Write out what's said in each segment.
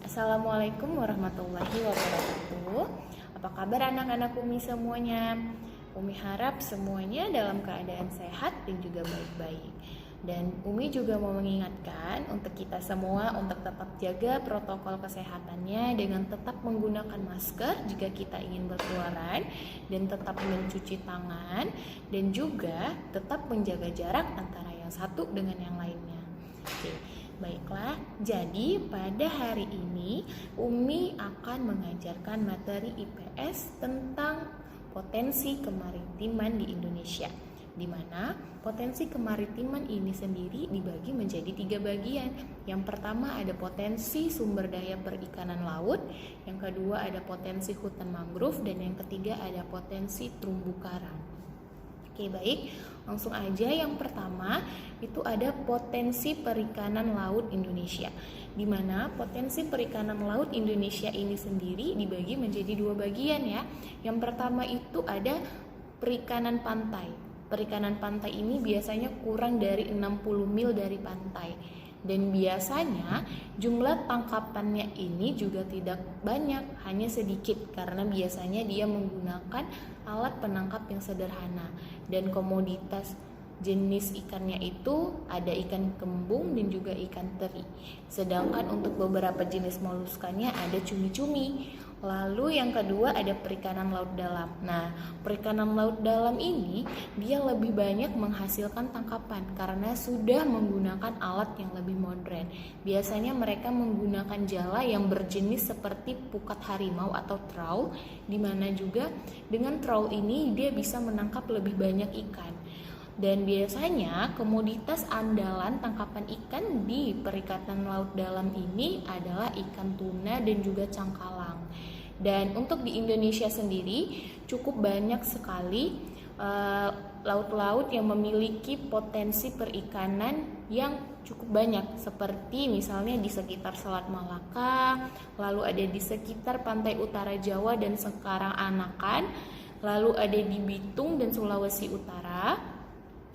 Assalamualaikum warahmatullahi wabarakatuh. Apa kabar anak-anak Umi semuanya? Umi harap semuanya dalam keadaan sehat dan juga baik-baik. Dan Umi juga mau mengingatkan untuk kita semua untuk tetap jaga protokol kesehatannya dengan tetap menggunakan masker jika kita ingin berkeluaran, dan tetap mencuci tangan, dan juga tetap menjaga jarak antara yang satu dengan yang lainnya. Oke. Baiklah, jadi pada hari ini Umi akan mengajarkan materi IPS tentang potensi kemaritiman di Indonesia, di mana potensi kemaritiman ini sendiri dibagi menjadi 3 bagian. Yang pertama ada potensi sumber daya perikanan laut, yang kedua ada potensi hutan mangrove, dan yang ketiga ada potensi terumbu karang. Oke, baik, langsung aja. Yang pertama itu ada potensi perikanan laut Indonesia, di mana potensi perikanan laut Indonesia ini sendiri dibagi menjadi 2 bagian ya. Yang pertama itu ada perikanan pantai. Perikanan pantai ini biasanya kurang dari 60 mil dari pantai. Dan biasanya jumlah tangkapannya ini juga tidak banyak, hanya sedikit, karena biasanya dia menggunakan alat penangkap yang sederhana. Dan komoditas jenis ikannya itu ada ikan kembung dan juga ikan teri. Sedangkan untuk beberapa jenis moluskanya ada cumi-cumi. Lalu yang kedua ada perikanan laut dalam. Nah, perikanan laut dalam ini dia lebih banyak menghasilkan tangkapan karena sudah menggunakan alat yang lebih modern. Biasanya mereka menggunakan jala yang berjenis seperti pukat harimau atau trawl, di mana juga dengan trawl ini dia bisa menangkap lebih banyak ikan. Dan biasanya komoditas andalan tangkapan ikan di perikanan laut dalam ini adalah ikan tuna dan juga cangkalang. Dan untuk di Indonesia sendiri cukup banyak sekali laut-laut yang memiliki potensi perikanan yang cukup banyak, seperti misalnya di sekitar Selat Malaka, lalu ada di sekitar pantai utara Jawa dan Sekarang-Anakan, lalu ada di Bitung dan Sulawesi Utara.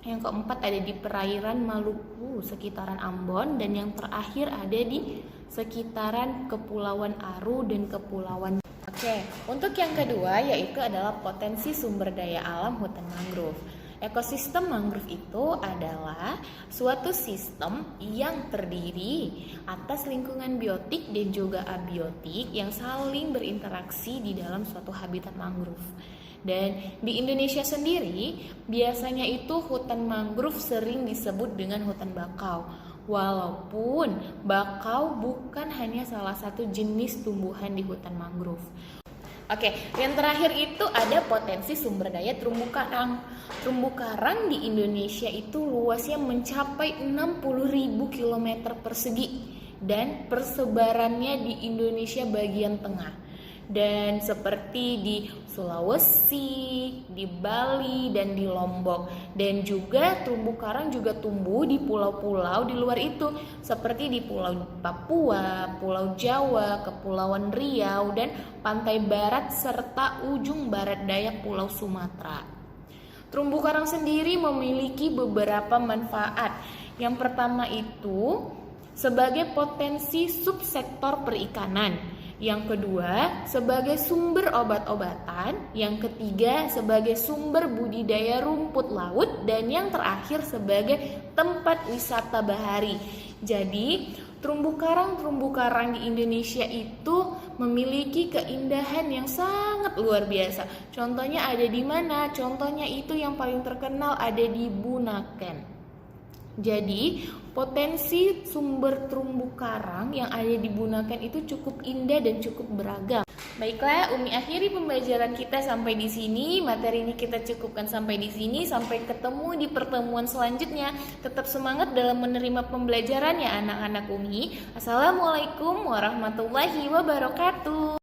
Yang keempat ada di perairan Maluku sekitaran Ambon, dan yang terakhir ada di sekitaran Kepulauan Aru dan Kepulauan. Oke, untuk yang kedua yaitu adalah potensi sumber daya alam hutan mangrove. Ekosistem mangrove itu adalah suatu sistem yang terdiri atas lingkungan biotik dan juga abiotik yang saling berinteraksi di dalam suatu habitat mangrove. Dan di Indonesia sendiri biasanya itu hutan mangrove sering disebut dengan hutan bakau. Walaupun bakau bukan hanya salah satu jenis tumbuhan di hutan mangrove. Oke, yang terakhir itu ada potensi sumber daya terumbu karang. Terumbu karang di Indonesia itu luasnya mencapai 60.000 km persegi dan persebarannya di Indonesia bagian tengah. Dan seperti di Sulawesi, di Bali, dan di Lombok. Dan juga terumbu karang juga tumbuh di pulau-pulau di luar itu, seperti di Pulau Papua, Pulau Jawa, Kepulauan Riau, dan pantai barat serta ujung barat daya Pulau Sumatera. Terumbu karang sendiri memiliki beberapa manfaat. Yang pertama itu sebagai potensi subsektor perikanan. Yang kedua, sebagai sumber obat-obatan. Yang ketiga, sebagai sumber budidaya rumput laut. Dan yang terakhir, sebagai tempat wisata bahari. Jadi, terumbu karang di Indonesia itu memiliki keindahan yang sangat luar biasa. Contohnya ada di mana? Contohnya itu yang paling terkenal ada di Bunaken. Jadi potensi sumber terumbu karang yang ada di Bunaken itu cukup indah dan cukup beragam. Baiklah, Umi akhiri pembelajaran kita sampai di sini. Materi ini kita cukupkan sampai di sini. Sampai ketemu di pertemuan selanjutnya. Tetap semangat dalam menerima pembelajaran ya anak-anak Umi. Assalamualaikum warahmatullahi wabarakatuh.